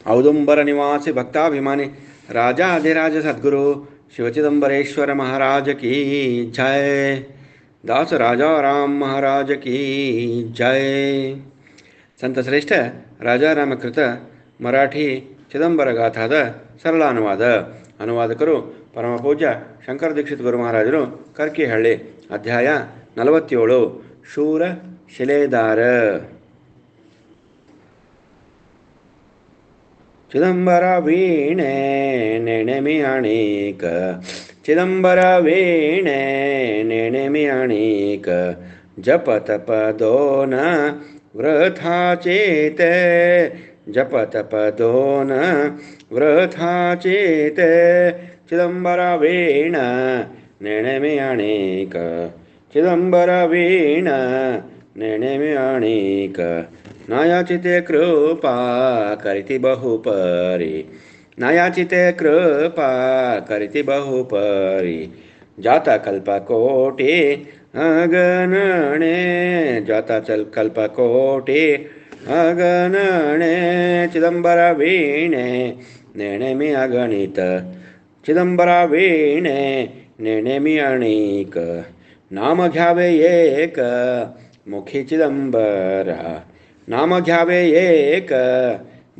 ಔದುಂಬರ ನಿವಾಸಿ ಭಕ್ತಾಭಿಮಾನಿ ರಾಜಾಧಿರಾಜ ಸದ್ಗುರು ಶಿವಚಿದಂಬರೇಶ್ವರ महाराज की जय। दास राजा राम महाराज की जय। ಸಂತ ಶ್ರೇಷ್ಠ ರಾಜಾರಾಮಕೃತ ಮರಾಠಿ ಚಿದಂಬರ ಗಾಥಾದ ಸರಳಾನುವಾದ. ಅನುವಾದಕರು ಪರಮಪೂಜ್ಯ ಶಂಕರ ದೀಕ್ಷಿತ್ ಗುರು ಮಹಾರಾಜರು, ಕರ್ಕಿಹಳ್ಳಿ. ಅಧ್ಯಾಯ 47. ಶೂರ ಶಿಲೇದಾರ. ಚಿದಂಬರ ವೀಣೆ ನೆಣೆಮಿ ಅಣೀಕ, ಚಿದಂಬರ ವೀಣೆ ನೆಣೆಮಿ ಅಣೀಕ, ಜಪ ತಪ ದೋನ ವೃಥಾ ಚೇತೆ, ಜಪ ತಪ ದೋನ ವೃಥಾ ಚೇತೆ, ಚಿದಂಬರ ವೀಣ ನೆಣೆಮಿ ಅಣೀಕ, ಚಿದಂಬರ ವೀಣ ನೆಣೆಮಿ ಅಣೀಕ, ನಾಯಾಚಿತೆ ಕೃಪಾ ಕರಿತಿ ಬಹುಪರಿ, ನಾಯಾಚಿತೆ ಕೃಪಾ ಕರಿತಿ ಬಹುಪರಿ, ಜಾತ ಕಲ್ಪ ಕೋಟಿ ಅಗನಣೆ, ಜಾತ ಕಲ್ಪ ಕೋಟಿ ಅಗನಣೆ, ಚಿದಂಬರ ವೀಣೆ ನೆಣೆಮಿ ಅಗಣಿತ, ಚಿದಂಬರ ವೀಣೆ ನೆಣೆಮಿ ಅಣೀಕ, ನಾಮ घ्यावे ಏಕ ಮುಖಿ ಚಿದಂಬರ, ನಾಮ घ्यावे ಏಕ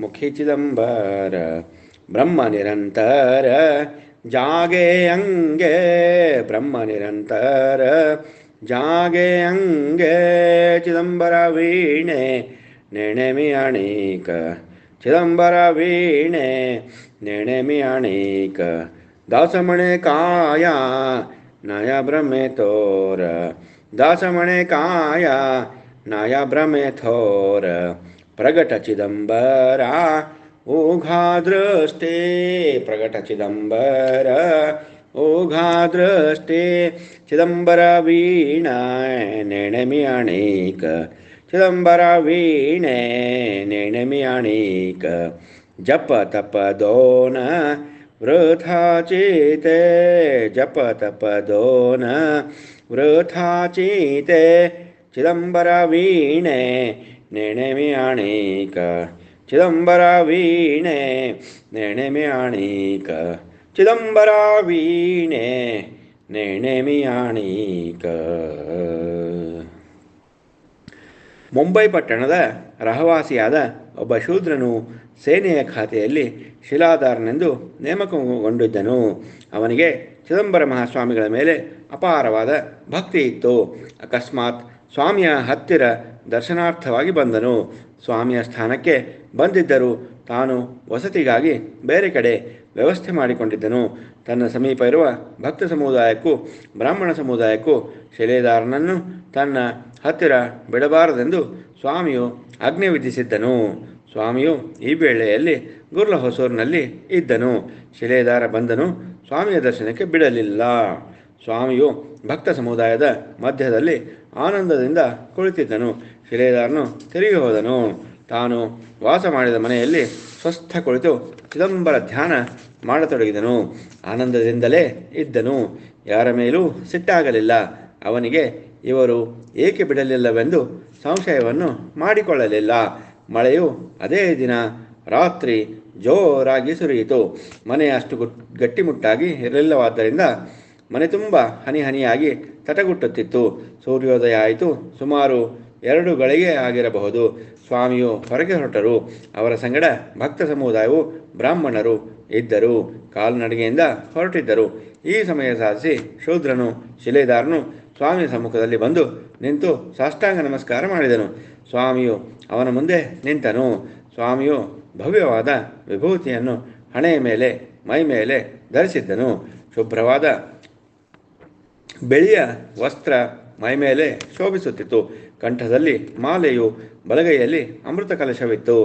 ಮುಖಿ ಚಿದಂಬರ, ಬ್ರಹ್ಮ ನಿರಂತರ ಜಾಗೆ ಅಂಗೆ, ಬ್ರಹ್ಮ ನಿರಂತರ ಜಾಗೆ ಅಂಗೆ, ಚಿದಂಬರ ವೀಣೆ ನೆಣೆಮಿ ಅಣೀಕ, ಚಿದಂಬರ ವೀಣೆ ನೆಣೆಮಿ ಅಣೀಕ, ದಾಸಮಣೆ ಕಾಯ ನಯ ಭ್ರಮೆ ತೋರ, ದಾಸಮಣೆ ಕಾಯ ನಯ ಭ್ರಮೆ ಥೋರ, ಪ್ರಗಟ ಚಿದಂಬರ ಓಘಾ ದೃಷ್ಟಿ, ಪ್ರಗಟ ಚಿದಂಬರ ಓಘಾ ದೃಷ್ಟಿ, ಚಿದಂಬರ ವೀಣ ನೆಣೆಮಿ ಅಣೀಕ, ಚಿದಂಬರ ವೀಣೆ ನೆಣೆಮಿ ಅಣೀಕ, ಜಪ ತಪ ದೋನ ವೃಥಾ ಚೇತೆ, ಜಪ ತಪ ದೋನ ವೃಥಾ ಚೇತೆ, ಚಿದಂಬರ ವೀಣೆ ನೆಣೆಮಿ ಅಣೀಕ, ಚಿದಂಬರ ವೀಣೆ ನೆಣೆಮಿ ಅಣೀಕ, ಚಿದಂಬರ ವೀಣೆ ನೆಣೆಮಿ ಅಣೀಕ. ಮುಂಬೈ ಪಟ್ಟಣದ ರಹವಾಸಿಯಾದ ಒಬ್ಬ ಶೂದ್ರನು ಸೇನೆಯ ಖಾತೆಯಲ್ಲಿ ಶಿಲಾದಾರನೆಂದು ನೇಮಕಗೊಂಡಿದ್ದನು. ಅವನಿಗೆ ಚಿದಂಬರ ಮಹಾಸ್ವಾಮಿಗಳ ಮೇಲೆ ಅಪಾರವಾದ ಭಕ್ತಿ ಇತ್ತು. ಅಕಸ್ಮಾತ್ ಸ್ವಾಮಿಯ ಹತ್ತಿರ ದರ್ಶನಾರ್ಥವಾಗಿ ಬಂದನು. ಸ್ವಾಮಿಯ ಸ್ಥಾನಕ್ಕೆ ಬಂದಿದ್ದರೂ ತಾನು ವಸತಿಗಾಗಿ ಬೇರೆ ಕಡೆ ವ್ಯವಸ್ಥೆ ಮಾಡಿಕೊಂಡಿದ್ದನು. ತನ್ನ ಸಮೀಪ ಇರುವ ಭಕ್ತ ಸಮುದಾಯಕ್ಕೂ ಬ್ರಾಹ್ಮಣ ಸಮುದಾಯಕ್ಕೂ ಶಿಲೇದಾರನನ್ನು ತನ್ನ ಹತ್ತಿರ ಬಿಡಬಾರದೆಂದು ಸ್ವಾಮಿಯು ಆಜ್ಞೆ ವಿಧಿಸಿದ್ದನು. ಸ್ವಾಮಿಯು ಈ ವೇಳೆಯಲ್ಲಿ ಗುರ್ಲ ಹೊಸೂರಿನಲ್ಲಿ ಇದ್ದನು. ಶಿಲೇದಾರ ಬಂದನು. ಸ್ವಾಮಿಯ ದರ್ಶನಕ್ಕೆ ಬಿಡಲಿಲ್ಲ. ಸ್ವಾಮಿಯು ಭಕ್ತ ಸಮುದಾಯದ ಮಧ್ಯದಲ್ಲಿ ಆನಂದದಿಂದ ಕುಳಿತಿದ್ದನು. ಶಿಲೇದಾರನು ತಿರುಗಿ ಹೋದನು. ತಾನು ವಾಸ ಮಾಡಿದ ಮನೆಯಲ್ಲಿ ಸ್ವಸ್ಥ ಕುಳಿತು ಚಿದಂಬರ ಧ್ಯಾನ ಮಾಡತೊಡಗಿದನು. ಆನಂದದಿಂದಲೇ ಇದ್ದನು. ಯಾರ ಮೇಲೂ ಸಿಟ್ಟಾಗಲಿಲ್ಲ. ಅವನಿಗೆ ಇವರು ಏಕೆ ಬಿಡಲಿಲ್ಲವೆಂದು ಸಂಶಯವನ್ನು ಮಾಡಿಕೊಳ್ಳಲಿಲ್ಲ. ಮಳೆಯು ಅದೇ ದಿನ ರಾತ್ರಿ ಜೋರಾಗಿ ಸುರಿಯಿತು. ಮನೆ ಅಷ್ಟು ಗಟ್ಟಿಮುಟ್ಟಾಗಿ ಇರಲಿಲ್ಲವಾದ್ದರಿಂದ ಮನೆ ತುಂಬ ಹನಿ ಹನಿಯಾಗಿ ತಟಗುಟ್ಟುತ್ತಿತ್ತು. ಸೂರ್ಯೋದಯ ಆಯಿತು. ಸುಮಾರು 2 ಗಳಿಗೆ ಆಗಿರಬಹುದು. ಸ್ವಾಮಿಯು ಹೊರಗೆ ಹೊರಟರು. ಅವರ ಸಂಗಡ ಭಕ್ತ ಸಮುದಾಯವು ಬ್ರಾಹ್ಮಣರು ಇದ್ದರು. ಕಾಲ್ನಡಿಗೆಯಿಂದ ಹೊರಟಿದ್ದರು. ಈ ಸಮಯ ಸಾಧಿಸಿ ಶೂದ್ರನು ಶಿಲೇದಾರನು ಸ್ವಾಮಿಯ ಸಮ್ಮುಖದಲ್ಲಿ ಬಂದು ನಿಂತು ಸಾಷ್ಟಾಂಗ ನಮಸ್ಕಾರ ಮಾಡಿದನು. ಸ್ವಾಮಿಯು ಅವನ ಮುಂದೆ ನಿಂತನು. ಸ್ವಾಮಿಯು ಭವ್ಯವಾದ ವಿಭೂತಿಯನ್ನು ಹಣೆಯ ಮೇಲೆ ಮೈ ಮೇಲೆ ಧರಿಸಿದ್ದನು. ಶುಭ್ರವಾದ ಬೆಳೆಯ ವಸ್ತ್ರ ಮೈ ಮೇಲೆ ಶೋಭಿಸುತ್ತಿತ್ತು. ಕಂಠದಲ್ಲಿ ಮಾಲೆಯು, ಬಲಗೈಯಲ್ಲಿ ಅಮೃತ ಕಲಶವಿತ್ತು.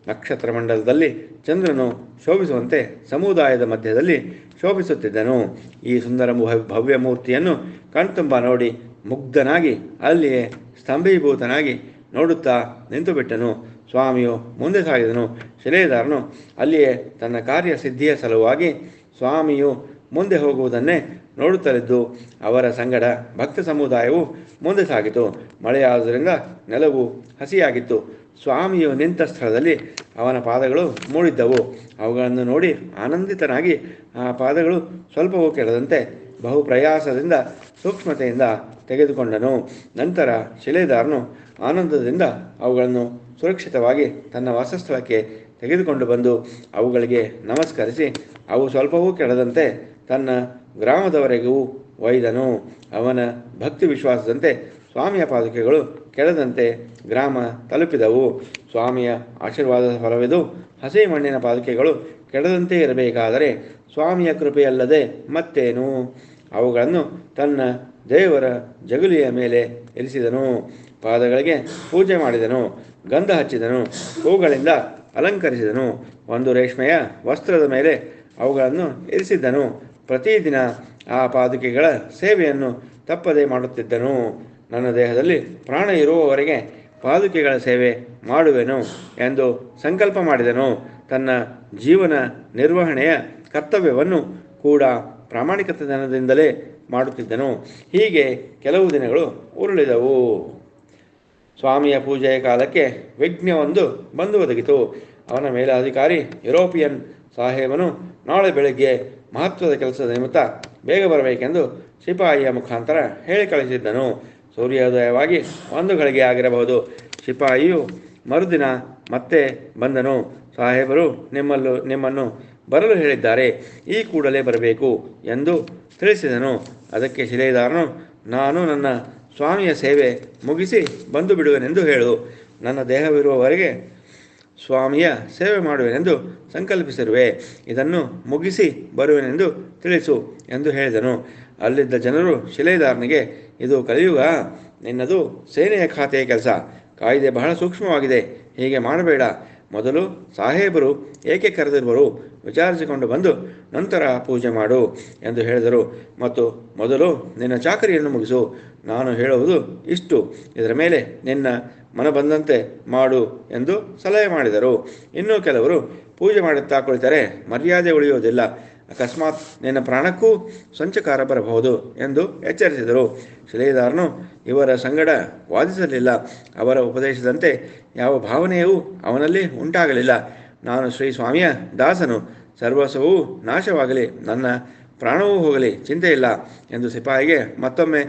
ನಕ್ಷತ್ರ ಮಂಡಲದಲ್ಲಿ ಚಂದ್ರನು ಶೋಭಿಸುವಂತೆ ಸಮುದಾಯದ ಮಧ್ಯದಲ್ಲಿ ಶೋಭಿಸುತ್ತಿದ್ದನು. ಈ ಸುಂದರ ಭವ್ಯ ಮೂರ್ತಿಯನ್ನು ಕಣ್ತುಂಬ ನೋಡಿ ಮುಗ್ಧನಾಗಿ ಅಲ್ಲಿಯೇ ಸ್ತಂಭೀಭೂತನಾಗಿ ನೋಡುತ್ತಾ ನಿಂತುಬಿಟ್ಟನು. ಸ್ವಾಮಿಯು ಮುಂದೆ ಸಾಗಿದನು. ಶಿಲೇದಾರನು ಅಲ್ಲಿಯೇ ತನ್ನ ಕಾರ್ಯಸಿದ್ಧಿಯ ಸಲುವಾಗಿ ಸ್ವಾಮಿಯು ಮುಂದೆ ಹೋಗುವುದನ್ನೇ ನೋಡುತ್ತಲಿದ್ದು ಅವರ ಸಂಗಡ ಭಕ್ತ ಸಮುದಾಯವು ಮುಂದೆ ಸಾಗಿತು. ಮಳೆಯಾದುದರಿಂದ ನೆಲವು ಹಸಿಯಾಗಿತ್ತು. ಸ್ವಾಮಿಯು ನಿಂತ ಸ್ಥಳದಲ್ಲಿ ಅವನ ಪಾದಗಳು ಮೂಡಿದ್ದವು. ಅವುಗಳನ್ನು ನೋಡಿ ಆನಂದಿತನಾಗಿ ಆ ಪಾದಗಳು ಸ್ವಲ್ಪವೂ ಕೆಡದಂತೆ ಬಹು ಪ್ರಯಾಸದಿಂದ ಸೂಕ್ಷ್ಮತೆಯಿಂದ ತೆಗೆದುಕೊಂಡನು. ನಂತರ ಶಿಲೇದಾರನು ಆನಂದದಿಂದ ಅವುಗಳನ್ನು ಸುರಕ್ಷಿತವಾಗಿ ತನ್ನ ವಾಸಸ್ಥಳಕ್ಕೆ ತೆಗೆದುಕೊಂಡು ಬಂದು ಅವುಗಳಿಗೆ ನಮಸ್ಕರಿಸಿ ಅವು ಸ್ವಲ್ಪವೂ ಕೆಡದಂತೆ ತನ್ನ ಗ್ರಾಮದವರೆಗೂ ಒಯ್ದನು. ಅವನ ಭಕ್ತಿ ವಿಶ್ವಾಸದಂತೆ ಸ್ವಾಮಿಯ ಪಾದುಕೆಗಳು ಕೆಡದಂತೆ ಗ್ರಾಮ ತಲುಪಿದವು. ಸ್ವಾಮಿಯ ಆಶೀರ್ವಾದದ ಫಲವಿದು. ಹಸಿ ಮಣ್ಣಿನ ಪಾದುಕೆಗಳು ಕೆಡದಂತೆ ಇರಬೇಕಾದರೆ ಸ್ವಾಮಿಯ ಕೃಪೆಯಲ್ಲದೆ ಮತ್ತೇನು? ಅವುಗಳನ್ನು ತನ್ನ ದೇವರ ಜಗುಲಿಯ ಮೇಲೆ ಇರಿಸಿದನು. ಪಾದಗಳಿಗೆ ಪೂಜೆ ಮಾಡಿದನು. ಗಂಧ ಹಚ್ಚಿದನು. ಹೂಗಳಿಂದ ಅಲಂಕರಿಸಿದನು. ಒಂದು ರೇಷ್ಮೆಯ ವಸ್ತ್ರದ ಮೇಲೆ ಅವುಗಳನ್ನು ಇರಿಸಿದ್ದನು. ಪ್ರತಿದಿನ ಆ ಪಾದುಕೆಗಳ ಸೇವೆಯನ್ನು ತಪ್ಪದೆ ಮಾಡುತ್ತಿದ್ದನು. ನನ್ನ ದೇಹದಲ್ಲಿ ಪ್ರಾಣ ಇರುವವರೆಗೆ ಪಾದುಕೆಗಳ ಸೇವೆ ಮಾಡುವೆನು ಎಂದು ಸಂಕಲ್ಪ ಮಾಡಿದನು. ತನ್ನ ಜೀವನ ನಿರ್ವಹಣೆಯ ಕರ್ತವ್ಯವನ್ನು ಕೂಡ ಪ್ರಾಮಾಣಿಕತನದಿಂದಲೇ ಮಾಡುತ್ತಿದ್ದನು. ಹೀಗೆ ಕೆಲವು ದಿನಗಳು ಉರುಳಿದವು. ಸ್ವಾಮಿಯ ಪೂಜೆಯ ಕಾಲಕ್ಕೆ ವಿಘ್ನವೊಂದು ಬಂದು ಒದಗಿತು. ಅವನ ಮೇಲಾಧಿಕಾರಿ ಯುರೋಪಿಯನ್ ಸಾಹೇಬನು ನಾಳೆ ಬೆಳಗ್ಗೆ ಮಹತ್ವದ ಕೆಲಸದ ನಿಮಿತ್ತ ಬೇಗ ಬರಬೇಕೆಂದು ಸಿಪಾಯಿಯ ಮುಖಾಂತರ ಹೇಳಿ ಕಳಿಸಿದ್ದನು. ಸೂರ್ಯೋದಯವಾಗಿ 1 ಗಳಿಗೆ ಆಗಿರಬಹುದು. ಸಿಪಾಯಿಯು ಮರುದಿನ ಮತ್ತೆ ಬಂದನು. ಸಾಹೇಬರು ನಿಮ್ಮನ್ನು ಬರಲು ಹೇಳಿದ್ದಾರೆ, ಈ ಕೂಡಲೇ ಬರಬೇಕು ಎಂದು ತಿಳಿಸಿದನು. ಅದಕ್ಕೆ ಶಿಲೇದಾರನು, ನಾನು ನನ್ನ ಸ್ವಾಮಿಯ ಸೇವೆ ಮುಗಿಸಿ ಬಂದು ಬಿಡುವೆನೆಂದು ಹೇಳು. ನನ್ನ ದೇಹವಿರುವವರೆಗೆ ಸ್ವಾಮಿಯ ಸೇವೆ ಮಾಡುವೆನೆಂದು ಸಂಕಲ್ಪಿಸಿರುವೆ. ಇದನ್ನು ಮುಗಿಸಿ ಬರುವೆನೆಂದು ತಿಳಿಸು ಎಂದು ಹೇಳಿದನು. ಅಲ್ಲಿದ್ದ ಜನರು ಶಿಲೇದಾರನಿಗೆ, ಇದು ಕಲಿಯುಗ, ನಿನ್ನದು ಸೇನೆಯ ಖಾತೆಯ ಕೆಲಸ. ಕಾಯ್ದೆ ಬಹಳ ಸೂಕ್ಷ್ಮವಾಗಿದೆ. ಹೀಗೆ ಮಾಡಬೇಡ. ಮೊದಲು ಸಾಹೇಬರು ಏಕೆ ಕರೆದಿರುವರು ವಿಚಾರಿಸಿಕೊಂಡು ಬಂದು ನಂತರ ಪೂಜೆ ಮಾಡು ಎಂದು ಹೇಳಿದರು. ಮತ್ತು ಮೊದಲು ನಿನ್ನ ಚಾಕರಿಯನ್ನು ಮುಗಿಸು. ನಾನು ಹೇಳುವುದು ಇಷ್ಟು, ಇದರ ಮೇಲೆ ನಿನ್ನ ಮನ ಬಂದಂತೆ ಮಾಡು ಎಂದು ಸಲಹೆ ಮಾಡಿದರು. ಇನ್ನೂ ಕೆಲವರು, ಪೂಜೆ ಮಾಡುತ್ತಾ ಕುಳಿತರೆ ಮರ್ಯಾದೆ ಉಳಿಯುವುದಿಲ್ಲ, ಅಕಸ್ಮಾತ್ ನಿನ್ನ ಪ್ರಾಣಕ್ಕೂ ಸಂಚಕಾರ ಬರಬಹುದು ಎಂದು ಎಚ್ಚರಿಸಿದರು. ಶಿಲೇದಾರನು ಇವರ ಸಂಗಡ ವಾದಿಸಲಿಲ್ಲ. ಅವರ ಉಪದೇಶದಂತೆ ಯಾವ ಭಾವನೆಯೂ ಅವನಲ್ಲಿ ಉಂಟಾಗಲಿಲ್ಲ. ನಾನು ಶ್ರೀ ಸ್ವಾಮಿಯ ದಾಸನು, ಸರ್ವಸ್ವವೂ ನಾಶವಾಗಲಿ, ನನ್ನ ಪ್ರಾಣವೂ ಹೋಗಲಿ, ಚಿಂತೆಯಿಲ್ಲ ಎಂದು ಸಿಪಾಯಿಗೆ ಮತ್ತೊಮ್ಮೆ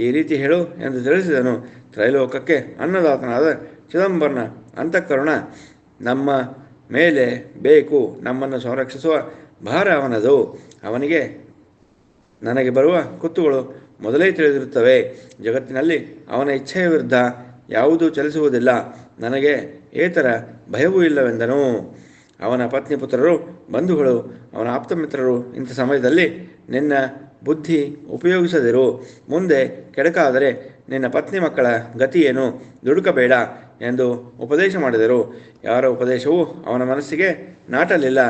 ಈ ರೀತಿ ಹೇಳು ಎಂದು ತಿಳಿಸಿದನು. ತ್ರೈಲೋಕಕ್ಕೆ ಅನ್ನದಾತನಾದ ಚಿದಂಬರನ ಅಂತಃಕರಣ ನಮ್ಮ ಮೇಲೆ ಬೇಕು. ನಮ್ಮನ್ನು ಸಂರಕ್ಷಿಸುವ ಭಾರ ಅವನದು. ಅವನಿಗೆ ನನಗೆ ಬರುವ ಕುತ್ತುಗಳು ಮೊದಲೇ ತಿಳಿದಿರುತ್ತವೆ. ಜಗತ್ತಿನಲ್ಲಿ ಅವನ ಇಚ್ಛೆಯ ವಿರುದ್ಧ ಯಾವುದೂ ಚಲಿಸುವುದಿಲ್ಲ. ನನಗೆ ಏತರ ಭಯವೂ ಇಲ್ಲವೆಂದನು. ಅವನ ಪತ್ನಿ ಪುತ್ರರು, ಬಂಧುಗಳು, ಅವನ ಆಪ್ತಮಿತ್ರರು ಇಂಥ ಸಮಯದಲ್ಲಿ ನಿನ್ನ ಬುದ್ಧಿ ಉಪಯೋಗಿಸದಿರು. ಮುಂದೆ ಕೆಡಕಾದರೆ ನಿನ್ನ ಪತ್ನಿ ಮಕ್ಕಳ ಗತಿಯೇನು? ದುಡುಕಬೇಡ ಎಂದು ಉಪದೇಶ ಮಾಡಿದರು. ಯಾರ ಉಪದೇಶವೂ ಅವನ ಮನಸ್ಸಿಗೆ ನಾಟಲಿಲ್ಲ.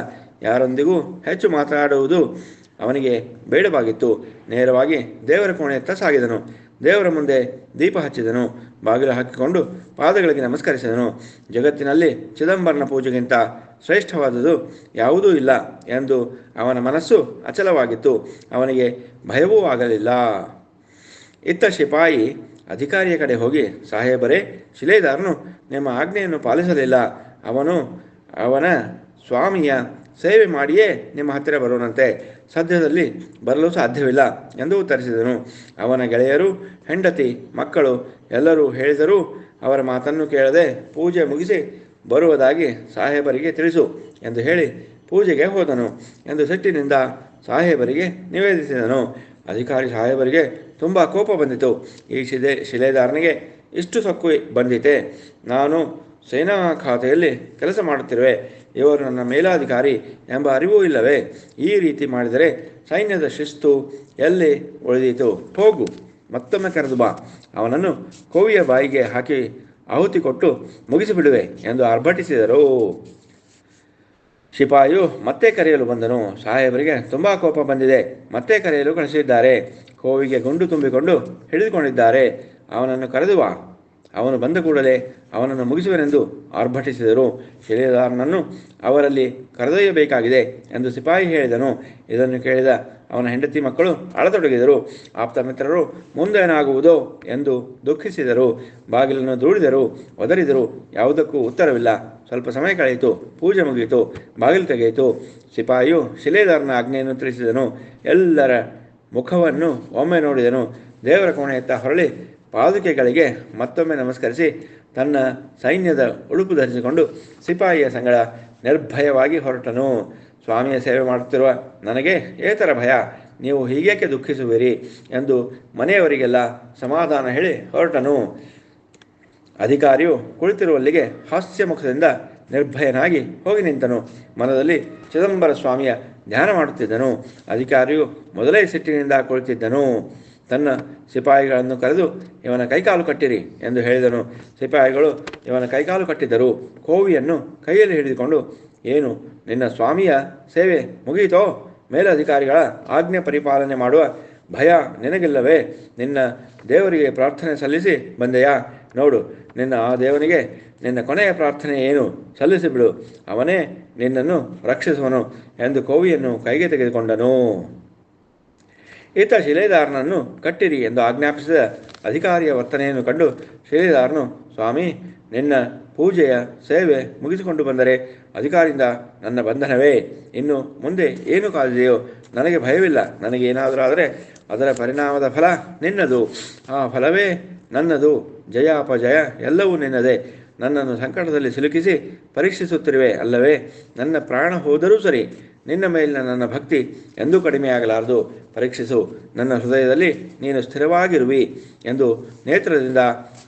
ಯಾರೊಂದಿಗೂ ಹೆಚ್ಚು ಮಾತನಾಡುವುದು ಅವನಿಗೆ ಬೇಡವಾಗಿತ್ತು. ನೇರವಾಗಿ ದೇವರ ಕೋಣೆಯತ್ತ ಸಾಗಿದನು. ದೇವರ ಮುಂದೆ ದೀಪ ಹಚ್ಚಿದನು. ಬಾಗಿಲು ಹಾಕಿಕೊಂಡು ಪಾದಗಳಿಗೆ ನಮಸ್ಕರಿಸಿದನು. ಜಗತ್ತಿನಲ್ಲಿ ಚಿದಂಬರನ ಪೂಜೆಗಿಂತ ಶ್ರೇಷ್ಠವಾದುದು ಯಾವುದೂ ಇಲ್ಲ ಎಂದು ಅವನ ಮನಸ್ಸು ಅಚಲವಾಗಿತ್ತು. ಅವನಿಗೆ ಭಯವೂ ಆಗಲಿಲ್ಲ. ಇತ್ತ ಸಿಪಾಯಿ ಅಧಿಕಾರಿಯ ಕಡೆ ಹೋಗಿ, ಸಾಹೇಬರೇ, ಶಿಲೇದಾರನು ನಿಮ್ಮ ಆಜ್ಞೆಯನ್ನು ಪಾಲಿಸಲಿಲ್ಲ. ಅವನ ಸ್ವಾಮಿಯ ಸೇವೆ ಮಾಡಿಯೇ ನಿಮ್ಮ ಹತ್ತಿರ ಬರುವನಂತೆ. ಸದ್ಯದಲ್ಲಿ ಬರಲು ಸಾಧ್ಯವಿಲ್ಲ ಎಂದು ಉತ್ತರಿಸಿದನು. ಅವನ ಗೆಳೆಯರು, ಹೆಂಡತಿ, ಮಕ್ಕಳು ಎಲ್ಲರೂ ಹೇಳಿದರೂ ಅವರ ಮಾತನ್ನು ಕೇಳದೆ ಪೂಜೆ ಮುಗಿಸಿ ಬರುವುದಾಗಿ ಸಾಹೇಬರಿಗೆ ತಿಳಿಸು ಎಂದು ಹೇಳಿ ಪೂಜೆಗೆ ಹೋದನು ಎಂದು ಸಿಟ್ಟಿನಿಂದ ಸಾಹೇಬರಿಗೆ ನಿವೇದಿಸಿದನು. ಅಧಿಕಾರಿ ಸಾಹೇಬರಿಗೆ ತುಂಬ ಕೋಪ ಬಂದಿತು. ಈ ಶಿಲೇದಾರನಿಗೆ ಇಷ್ಟು ಸೊಕ್ಕು ಬಂದಿತೆ? ನಾನು ಸೇನಾ ಖಾತೆಯಲ್ಲಿ ಕೆಲಸ ಮಾಡುತ್ತಿರುವೆ. ಇವರು ನನ್ನ ಮೇಲಾಧಿಕಾರಿ ಎಂಬ ಅರಿವೂ ಇಲ್ಲವೇ? ಈ ರೀತಿ ಮಾಡಿದರೆ ಸೈನ್ಯದ ಶಿಸ್ತು ಎಲ್ಲಿ ಉಳಿದೀತು? ಹೋಗು, ಮತ್ತೊಮ್ಮೆ ಕರೆದು ಬಾ. ಅವನನ್ನು ಕೋವಿಯ ಬಾಯಿಗೆ ಹಾಕಿ ಆಹುತಿ ಕೊಟ್ಟು ಮುಗಿಸಿಬಿಡುವೆ ಎಂದು ಆರ್ಭಟಿಸಿದರು. ಸಿಪಾಯಿಯು ಮತ್ತೆ ಕರೆಯಲು ಬಂದನು. ಸಾಹೇಬರಿಗೆ ತುಂಬ ಕೋಪ ಬಂದಿದೆ. ಮತ್ತೆ ಕರೆಯಲು ಕಳಿಸಿದ್ದಾರೆ. ಕೋವಿಗೆ ಗುಂಡು ತುಂಬಿಕೊಂಡು ಹಿಡಿದುಕೊಂಡಿದ್ದಾರೆ. ಅವನನ್ನು ಕರೆದು ಬಾ. ಅವನು ಬಂದ ಕೂಡಲೇ ಅವನನ್ನು ಮುಗಿಸುವನೆಂದು ಆರ್ಭಟಿಸಿದರು. ಶಿಲೇದಾರನನ್ನು ಅವರಲ್ಲಿ ಕರೆದೊಯ್ಯಬೇಕಾಗಿದೆ ಎಂದು ಸಿಪಾಯಿ ಹೇಳಿದನು. ಇದನ್ನು ಕೇಳಿದ ಅವನ ಹೆಂಡತಿ ಮಕ್ಕಳು ಅಳತೊಡಗಿದರು. ಆಪ್ತ ಮಿತ್ರರು ಮುಂದೇನಾಗುವುದೋ ಎಂದು ದುಃಖಿಸಿದರು. ಬಾಗಿಲನ್ನು ದೂಡಿದರು, ಒದರಿದರು. ಯಾವುದಕ್ಕೂ ಉತ್ತರವಿಲ್ಲ. ಸ್ವಲ್ಪ ಸಮಯ ಕಳೆಯಿತು. ಪೂಜೆ ಮುಗಿಯಿತು. ಬಾಗಿಲು ತೆಗೆಯಿತು. ಸಿಪಾಯಿಯು ಶಿಲೇದಾರನ ಆಜ್ಞೆಯನ್ನು ತಿಳಿಸಿದನು. ಎಲ್ಲರ ಮುಖವನ್ನು ಒಮ್ಮೆ ನೋಡಿದನು. ದೇವರ ಕೋಣೆಯತ್ತ ಹೊರಳಿ ಪಾದುಕೆಗಳಿಗೆ ಮತ್ತೊಮ್ಮೆ ನಮಸ್ಕರಿಸಿ ತನ್ನ ಸೈನ್ಯದ ಉಡುಪು ಧರಿಸಿಕೊಂಡು ಸಿಪಾಯಿಯ ಸಂಗಡ ನಿರ್ಭಯವಾಗಿ ಹೊರಟನು. ಸ್ವಾಮಿಯ ಸೇವೆ ಮಾಡುತ್ತಿರುವ ನನಗೆ ಏತರ ಭಯ, ನೀವು ಹೀಗೇಕೆ ದುಃಖಿಸುವಿರಿ ಎಂದು ಮನೆಯವರಿಗೆಲ್ಲ ಸಮಾಧಾನ ಹೇಳಿ ಹೊರಟನು. ಅಧಿಕಾರಿಯು ಕುಳಿತಿರುವಲ್ಲಿಗೆ ಹಾಸ್ಯ ಮುಖದಿಂದ ನಿರ್ಭಯನಾಗಿ ಹೋಗಿ ನಿಂತನು. ಮನದಲ್ಲಿ ಚಿದಂಬರ ಸ್ವಾಮಿಯ ಧ್ಯಾನ ಮಾಡುತ್ತಿದ್ದನು. ಅಧಿಕಾರಿಯು ಮೊದಲೇ ಸಿಟ್ಟಿನಿಂದ ಕುಳಿತಿದ್ದನು. ತನ್ನ ಸಿಪಾಯಿಗಳನ್ನು ಕರೆದು ಇವನ ಕೈಕಾಲು ಕಟ್ಟಿರಿ ಎಂದು ಹೇಳಿದನು. ಸಿಪಾಯಿಗಳು ಇವನ ಕೈಕಾಲು ಕಟ್ಟಿದ್ದರು. ಕೋವಿಯನ್ನು ಕೈಯಲ್ಲಿ ಹಿಡಿದುಕೊಂಡು, ಏನು ನಿನ್ನ ಸ್ವಾಮಿಯ ಸೇವೆ ಮುಗಿಯಿತೋ? ಮೇಲಧಿಕಾರಿಗಳ ಆಜ್ಞೆ ಪರಿಪಾಲನೆ ಮಾಡುವ ಭಯ ನಿನಗಿಲ್ಲವೇ? ನಿನ್ನ ದೇವರಿಗೆ ಪ್ರಾರ್ಥನೆ ಸಲ್ಲಿಸಿ ಬಂದೆಯಾ? ನೋಡು, ನಿನ್ನ ಆ ದೇವನಿಗೆ ನಿನ್ನ ಕೊನೆಯ ಪ್ರಾರ್ಥನೆ ಏನು? ಸಲ್ಲಿಸಿಬಿಡು, ಅವನೇ ನಿನ್ನನ್ನು ರಕ್ಷಿಸುವನು ಎಂದು ಕೋವಿಯನ್ನು ಕೈಗೆ ತೆಗೆದುಕೊಂಡನು. ಈತ ಶಿಲೇದಾರನನ್ನು ಕಟ್ಟಿರಿ ಎಂದು ಆಜ್ಞಾಪಿಸಿದ ಅಧಿಕಾರಿಯ ವರ್ತನೆಯನ್ನು ಕಂಡು ಶಿಲೇದಾರನು, ಸ್ವಾಮಿ, ನಿನ್ನ ಪೂಜೆಯ ಸೇವೆ ಮುಗಿಸಿಕೊಂಡು ಬಂದರೆ ಅಧಿಕಾರಿಯಿಂದ ನನ್ನ ಬಂಧನವೇ? ಇನ್ನು ಮುಂದೆ ಏನು ಕಾದಿದೆಯೋ? ನನಗೆ ಭಯವಿಲ್ಲ. ನನಗೇನಾದರೂ ಆದರೆ ಅದರ ಪರಿಣಾಮದ ಫಲ ನಿನ್ನದು, ಆ ಫಲವೇ ನನ್ನದು. ಜಯ ಅಪಜಯ ಎಲ್ಲವೂ ನಿನ್ನದೇ. ನನ್ನನ್ನು ಸಂಕಟದಲ್ಲಿ ಸಿಲುಕಿಸಿ ಪರೀಕ್ಷಿಸುತ್ತಿರುವೆ ಅಲ್ಲವೇ? ನನ್ನ ಪ್ರಾಣ ಹೋದರೂ ಸರಿ, ನಿನ್ನ ಮೇಲಿನ ನನ್ನ ಭಕ್ತಿ ಎಂದೂ ಕಡಿಮೆಯಾಗಲಾರದು. ಪರೀಕ್ಷಿಸು, ನನ್ನ ಹೃದಯದಲ್ಲಿ ನೀನು ಸ್ಥಿರವಾಗಿರುವಿ ಎಂದು ನೇತ್ರದಿಂದ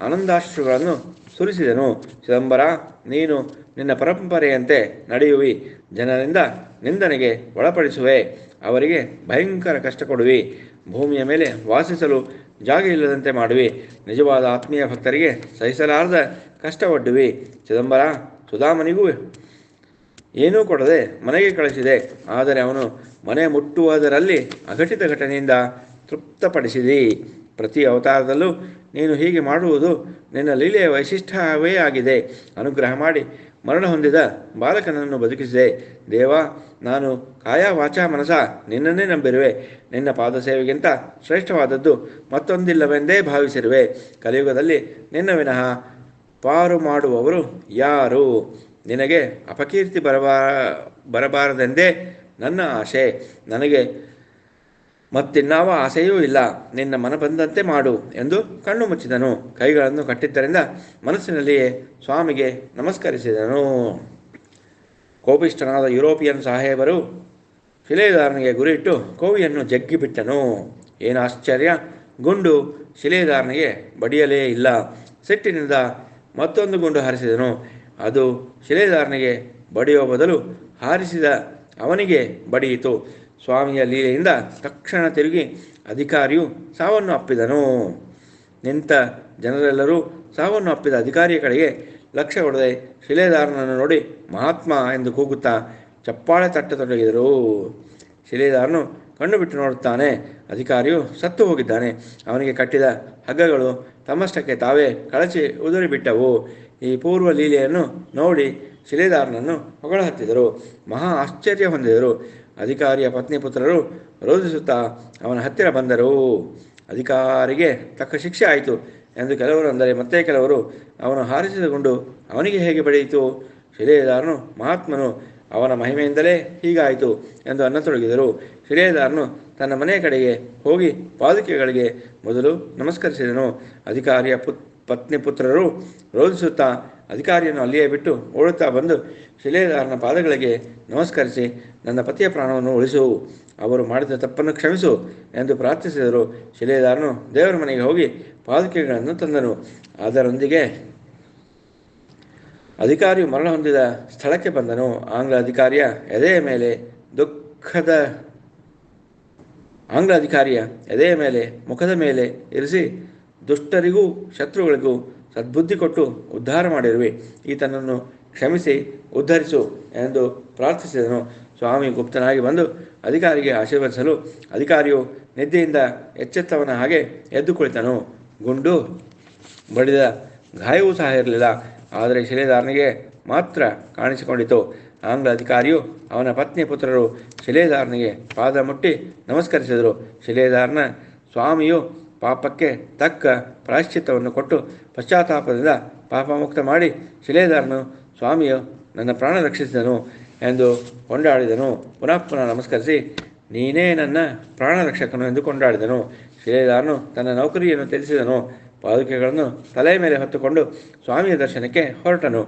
ಆನಂದಾಶ್ರುಗಳನ್ನು ಸುರಿಸಿದನು. ಚಿದಂಬರ, ನೀನು ನಿನ್ನ ಪರಂಪರೆಯಂತೆ ನಡೆಯುವಿ. ಜನರಿಂದ ನಿಂದನೆಗೆ ಒಳಪಡಿಸುವೆ. ಅವರಿಗೆ ಭಯಂಕರ ಕಷ್ಟ ಕೊಡುವಿ. ಭೂಮಿಯ ಮೇಲೆ ವಾಸಿಸಲು ಜಾಗ ಇಲ್ಲದಂತೆ ಮಾಡುವಿ. ನಿಜವಾದ ಆತ್ಮೀಯ ಭಕ್ತರಿಗೆ ಸಹಿಸಲಾರದ ಕಷ್ಟವಡ್ಡುವಿ. ಚಿದಂಬರ, ಸುಧಾಮನಿಗೂ ಏನೂ ಕೊಡದೆ ಮನೆಗೆ ಕಳಿಸಿದೆ. ಆದರೆ ಅವನು ಮನೆ ಮುಟ್ಟುವುದರಲ್ಲಿ ಅಘಟಿತ ಘಟನೆಯಿಂದ ತೃಪ್ತಪಡಿಸಿದಿ. ಪ್ರತಿ ಅವತಾರದಲ್ಲೂ ನೀನು ಹೀಗೆ ಮಾಡುವುದು ನಿನ್ನ ಲೀಲೆಯ ವೈಶಿಷ್ಟ್ಯವೇ ಆಗಿದೆ. ಅನುಗ್ರಹ ಮಾಡಿ ಮರಣ ಹೊಂದಿದ ಬಾಲಕನನ್ನು ಬದುಕಿಸಿದೆ. ದೇವ, ನಾನು ಕಾಯ ವಾಚ ಮನಸ ನಿನ್ನನ್ನೇ ನಂಬಿರುವೆ. ನಿನ್ನ ಪಾದ ಸೇವೆಗಿಂತ ಶ್ರೇಷ್ಠವಾದದ್ದು ಮತ್ತೊಂದಿಲ್ಲವೆಂದೇ ಭಾವಿಸಿರುವೆ. ಕಲಿಯುಗದಲ್ಲಿ ನಿನ್ನ ವಿನಃ ಪಾರು ಮಾಡುವವರು ಯಾರು? ನಿನಗೆ ಅಪಕೀರ್ತಿ ಬರಬಾರದೆಂದೇ ನನ್ನ ಆಶೆ. ನನಗೆ ಮತ್ತಿನ್ನಾವ ಆಸೆಯೂ ಇಲ್ಲ. ನಿನ್ನ ಮನ ಬಂದಂತೆ ಮಾಡು ಎಂದು ಕಣ್ಣು ಮುಚ್ಚಿದನು. ಕೈಗಳನ್ನು ಕಟ್ಟಿದ್ದರಿಂದ ಮನಸ್ಸಿನಲ್ಲಿಯೇ ಸ್ವಾಮಿಗೆ ನಮಸ್ಕರಿಸಿದನು. ಕೋಪಿಷ್ಠನಾದ ಯುರೋಪಿಯನ್ ಸಾಹೇಬರು ಶಿಲೇದಾರನಿಗೆ ಗುರಿಯಿಟ್ಟು ಕೋವಿಯನ್ನು ಜಗ್ಗಿಬಿಟ್ಟನು. ಏನು ಆಶ್ಚರ್ಯ! ಗುಂಡು ಶಿಲೇದಾರನಿಗೆ ಬಡಿಯಲೇ ಇಲ್ಲ. ಸಿಟ್ಟಿನಿಂದ ಮತ್ತೊಂದು ಗುಂಡು ಹಾರಿಸಿದನು. ಅದು ಶಿಲೇದಾರನಿಗೆ ಬಡಿಯುವ ಬದಲು ಹಾರಿಸಿದ ಅವನಿಗೆ ಬಡಿಯಿತು. ಸ್ವಾಮಿಯ ಲೀಲೆಯಿಂದ ತಕ್ಷಣ ತಿರುಗಿ ಅಧಿಕಾರಿಯು ಸಾವನ್ನು ಅಪ್ಪಿದನು. ನಿಂತ ಜನರೆಲ್ಲರೂ ಸಾವನ್ನು ಅಪ್ಪಿದ ಅಧಿಕಾರಿಯ ಕಡೆಗೆ ಲಕ್ಷ್ಯ ಹೊಡೆದೆ ಶಿಲೇದಾರನನ್ನು ನೋಡಿ ಮಹಾತ್ಮ ಎಂದು ಕೂಗುತ್ತಾ ಚಪ್ಪಾಳೆ ತಟ್ಟತೊಡಗಿದರು. ಶಿಲೇದಾರನು ಕಣ್ಣು ಬಿಟ್ಟು ನೋಡುತ್ತಾನೆ. ಅಧಿಕಾರಿಯು ಸತ್ತು ಹೋಗಿದ್ದಾನೆ. ಅವನಿಗೆ ಕಟ್ಟಿದ ಹಗ್ಗಗಳು ತಮ್ಮಷ್ಟಕ್ಕೆ ತಾವೇ ಕಳಚಿ ಉದುರಿಬಿಟ್ಟವು. ಈ ಪೂರ್ವ ಲೀಲೆಯನ್ನು ನೋಡಿ ಶಿಲೇದಾರನನ್ನು ಹೊಗಳಹತ್ತಿದರು. ಮಹಾ ಆಶ್ಚರ್ಯ ಹೊಂದಿದರು. ಅಧಿಕಾರಿಯ ಪತ್ನಿ ಪುತ್ರರು ರೋಧಿಸುತ್ತಾ ಅವನ ಹತ್ತಿರ ಬಂದರು. ಅಧಿಕಾರಿಗೆ ತಕ್ಕ ಶಿಕ್ಷೆ ಆಯಿತು ಎಂದು ಕೆಲವರು ಅಂದರೆ ಮತ್ತೆ ಕೆಲವರು ಅವನು ಹಾರಿಸಿದ ಗುಂಡು ಅವನಿಗೆ ಹೇಗೆ ಬಡಿಯಿತು? ಶಿಲೇದಾರನು ಮಹಾತ್ಮನು, ಅವನ ಮಹಿಮೆಯಿಂದಲೇ ಹೀಗಾಯಿತು ಎಂದು ಅನ್ನತೊಡಗಿದರು. ಶಿಲೇದಾರನು ತನ್ನ ಮನೆಯ ಕಡೆಗೆ ಹೋಗಿ ಪಾದುಕೆಗಳಿಗೆ ಮೊದಲು ನಮಸ್ಕರಿಸಿದನು. ಅಧಿಕಾರಿಯ ಪತ್ನಿ ಪುತ್ರರು ರೋಧಿಸುತ್ತಾ ಅಧಿಕಾರಿಯನ್ನು ಅಲ್ಲಿಯೇ ಬಿಟ್ಟು ಓಡುತ್ತಾ ಬಂದು ಶಿಲೇದಾರನ ಪಾದಗಳಿಗೆ ನಮಸ್ಕರಿಸಿ, ನನ್ನ ಪತಿಯ ಪ್ರಾಣವನ್ನು ಉಳಿಸು, ಅವರು ಮಾಡಿದ ತಪ್ಪನ್ನು ಕ್ಷಮಿಸು ಎಂದು ಪ್ರಾರ್ಥಿಸಿದರು. ಶಿಲೇದಾರನು ದೇವರ ಮನೆಗೆ ಹೋಗಿ ಪಾದುಕೆಗಳನ್ನು ತಂದನು. ಅದರೊಂದಿಗೆ ಅಧಿಕಾರಿಯು ಮರಣ ಹೊಂದಿದ ಸ್ಥಳಕ್ಕೆ ಬಂದನು. ಆಂಗ್ಲ ಅಧಿಕಾರಿಯ ಎದೆಯ ಮೇಲೆ ಮುಖದ ಮೇಲೆ ಇರಿಸಿ ದುಷ್ಟರಿಗೂ ಶತ್ರುಗಳಿಗೂ ಸದ್ಬುದ್ಧಿ ಕೊಟ್ಟು ಉದ್ಧಾರ ಮಾಡಿರುವೆ. ಈತನನ್ನು ಕ್ಷಮಿಸಿ ಉದ್ಧರಿಸು ಎಂದು ಪ್ರಾರ್ಥಿಸಿದನು. ಸ್ವಾಮಿ ಗುಪ್ತನಾಗಿ ಬಂದು ಅಧಿಕಾರಿಗೆ ಆಶೀರ್ವದಿಸಲು ಅಧಿಕಾರಿಯು ನಿದ್ದೆಯಿಂದ ಎಚ್ಚೆತ್ತವನ ಹಾಗೆ ಎದ್ದು ಕುಳಿತನು. ಗುಂಡು ಬಡಿದ ಗಾಯವೂ ಸಹ ಇರಲಿಲ್ಲ. ಆದರೆ ಶಿಲೆದಾರನಿಗೆ ಮಾತ್ರ ಕಾಣಿಸಿಕೊಂಡಿತು. ಆಂಗ್ಲ ಅಧಿಕಾರಿಯು ಅವನ ಪತ್ನಿ ಪುತ್ರರು ಶಿಲೆದಾರನಿಗೆ ಪಾದ ಮುಟ್ಟಿ ನಮಸ್ಕರಿಸಿದರು. ಶಿಲೆದಾರನ ಸ್ವಾಮಿಯು ಪಾಪಕ್ಕೆ ತಕ್ಕ ಪ್ರಾಯಶ್ಚಿತ್ತವನ್ನು ಕೊಟ್ಟು ಪಶ್ಚಾತ್ತಾಪದಿಂದ ಪಾಪಮುಕ್ತ ಮಾಡಿ ಶಿಲೆದಾರನು ಸ್ವಾಮಿಯು ನನ್ನ ಪ್ರಾಣ ರಕ್ಷಿಸಿದನು ಎಂದು ಕೊಂಡಾಡಿದನು. ಪುನಃ ಪುನಃ ನಮಸ್ಕರಿಸಿ ನೀನೇ ನನ್ನ ಪ್ರಾಣ ರಕ್ಷಕನು ಎಂದು ಕೊಂಡಾಡಿದನು. ಶಿಲೆದಾರನು ತನ್ನ ನೌಕರಿಯನ್ನು ತಿಳಿಸಿದನು. ಪಾದುಕೆಗಳನ್ನು ತಲೆಯ ಮೇಲೆ ಹೊತ್ತುಕೊಂಡು ಸ್ವಾಮಿಯ ದರ್ಶನಕ್ಕೆ ಹೊರಟನು.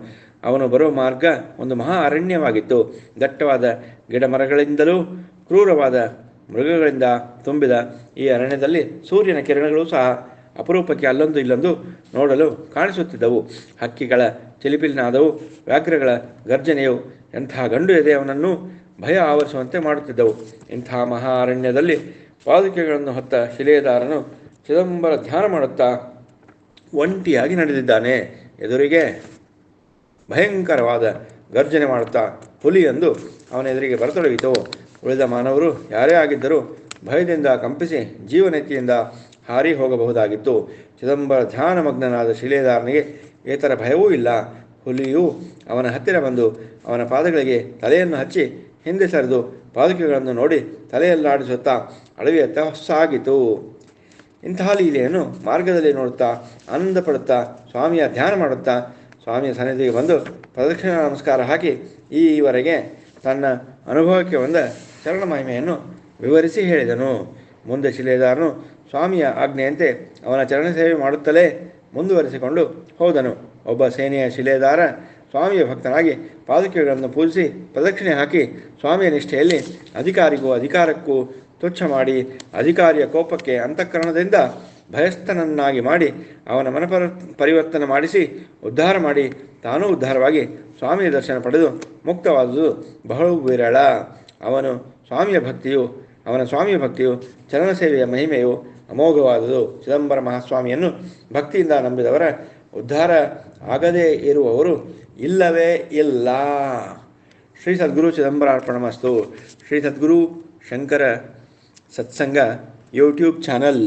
ಅವನು ಬರುವ ಮಾರ್ಗ ಒಂದು ಮಹಾ ಅರಣ್ಯವಾಗಿತ್ತು. ದಟ್ಟವಾದ ಗಿಡ ಮರಗಳಿಂದಲೂ ಕ್ರೂರವಾದ ಮೃಗಗಳಿಂದ ತುಂಬಿದ ಈ ಅರಣ್ಯದಲ್ಲಿ ಸೂರ್ಯನ ಕಿರಣಗಳು ಸಹ ಅಪರೂಪಕ್ಕೆ ಅಲ್ಲೊಂದು ಇಲ್ಲೊಂದು ನೋಡಲು ಕಾಣಿಸುತ್ತಿದ್ದವು. ಹಕ್ಕಿಗಳ ಚಿಲಿಪಿಲಿನಾದವು, ವ್ಯಾಘ್ರಗಳ ಗರ್ಜನೆಯು ಎಂಥ ಗಂಡು ಎದೆಯವನನ್ನು ಭಯ ಆವರಿಸುವಂತೆ ಮಾಡುತ್ತಿದ್ದವು. ಇಂಥ ಮಹಾ ಅರಣ್ಯದಲ್ಲಿ ಪಾದುಕೆಗಳನ್ನು ಹೊತ್ತ ಶಿಲೆದಾರನು ಚಿದಂಬರ ಧ್ಯಾನ ಮಾಡುತ್ತಾ ಒಂಟಿಯಾಗಿ ನಡೆದಿದ್ದಾನೆ. ಎದುರಿಗೆ ಭಯಂಕರವಾದ ಗರ್ಜನೆ ಮಾಡುತ್ತಾ ಹುಲಿಯೊಂದು ಅವನ ಎದುರಿಗೆ ಬರತೊಡಗಿತು. ಉಳಿದ ಮಾನವರು ಯಾರೇ ಆಗಿದ್ದರೂ ಭಯದಿಂದ ಕಂಪಿಸಿ ಜೀವನೆತ್ತಿಯಿಂದ ಹಾರಿ ಹೋಗಬಹುದಾಗಿತ್ತು. ಚಿದಂಬರ ಧ್ಯಾನಮಗ್ನನಾದ ಶಿಲೆದಾರನಿಗೆ ಏತರ ಭಯವೂ ಇಲ್ಲ. ಹುಲಿಯು ಅವನ ಹತ್ತಿರ ಬಂದು ಅವನ ಪಾದಗಳಿಗೆ ತಲೆಯನ್ನು ಹಚ್ಚಿ ಹಿಂದೆ ಸರಿದು ಪಾದುಕೆಗಳನ್ನು ನೋಡಿ ತಲೆಯಲ್ಲಾಡಿಸುತ್ತಾ ಅಡವಿಯತ್ತ ಸಾಗಿತು. ಇಂತಹ ಲೀಲೆಯನ್ನು ಮಾರ್ಗದಲ್ಲಿ ನೋಡುತ್ತಾ ಆನಂದ ಪಡುತ್ತಾ ಸ್ವಾಮಿಯ ಧ್ಯಾನ ಮಾಡುತ್ತಾ ಸ್ವಾಮಿಯ ಸನ್ನಿಧಿಗೆ ಬಂದು ಪ್ರದಕ್ಷಿಣ ನಮಸ್ಕಾರ ಹಾಕಿ ಈವರೆಗೆ ತನ್ನ ಅನುಭವಕ್ಕೆ ಬಂದ ಚರಣ ಮಹಿಮೆಯನ್ನು ವಿವರಿಸಿ ಹೇಳಿದನು. ಮುಂದೆ ಶಿಲೆದಾರನು ಸ್ವಾಮಿಯ ಆಜ್ಞೆಯಂತೆ ಅವನ ಚರಣ ಸೇವೆ ಮಾಡುತ್ತಲೇ ಮುಂದುವರಿಸಿಕೊಂಡು ಹೋದನು. ಒಬ್ಬ ಸೇನೆಯ ಶಿಲೆದಾರ ಸ್ವಾಮಿಯ ಭಕ್ತನಾಗಿ ಪಾದುಕೆಗಳನ್ನು ಪೂಜಿಸಿ ಪ್ರದಕ್ಷಿಣೆ ಹಾಕಿ ಸ್ವಾಮಿಯ ನಿಷ್ಠೆಯಲ್ಲಿ ಅಧಿಕಾರಿಗೂ ಅಧಿಕಾರಕ್ಕೂ ತುಚ್ಛ ಮಾಡಿ ಅಧಿಕಾರಿಯ ಕೋಪಕ್ಕೆ ಅಂತಃಕರಣದಿಂದ ಭಯಸ್ಥನನ್ನಾಗಿ ಮಾಡಿ ಅವನ ಪರಿವರ್ತನೆ ಮಾಡಿಸಿ ಉದ್ಧಾರ ಮಾಡಿ ತಾನೂ ಉದ್ಧಾರವಾಗಿ ಸ್ವಾಮಿಯ ದರ್ಶನ ಪಡೆದು ಮುಕ್ತವಾದುದು ಬಹಳ ವಿರಳ. ಅವನ ಸ್ವಾಮಿಯ ಭಕ್ತಿಯು ಚರಣ ಸೇವೆಯ ಮಹಿಮೆಯು ಅಮೋಘವಾದುದು. ಚಿದಂಬರ ಮಹಾಸ್ವಾಮಿಯನ್ನು ಭಕ್ತಿಯಿಂದ ನಂಬಿದವರ ಉದ್ಧಾರ ಆಗದೇ ಇರುವವರು ಇಲ್ಲವೇ ಇಲ್ಲ. ಶ್ರೀ ಸದ್ಗುರು ಚಿದಂಬರಾರ್ಪಣಮಸ್ತು. ಶ್ರೀ ಸದ್ಗುರು ಶಂಕರ ಸತ್ಸಂಗ ಯೂಟ್ಯೂಬ್ ಚಾನಲ್.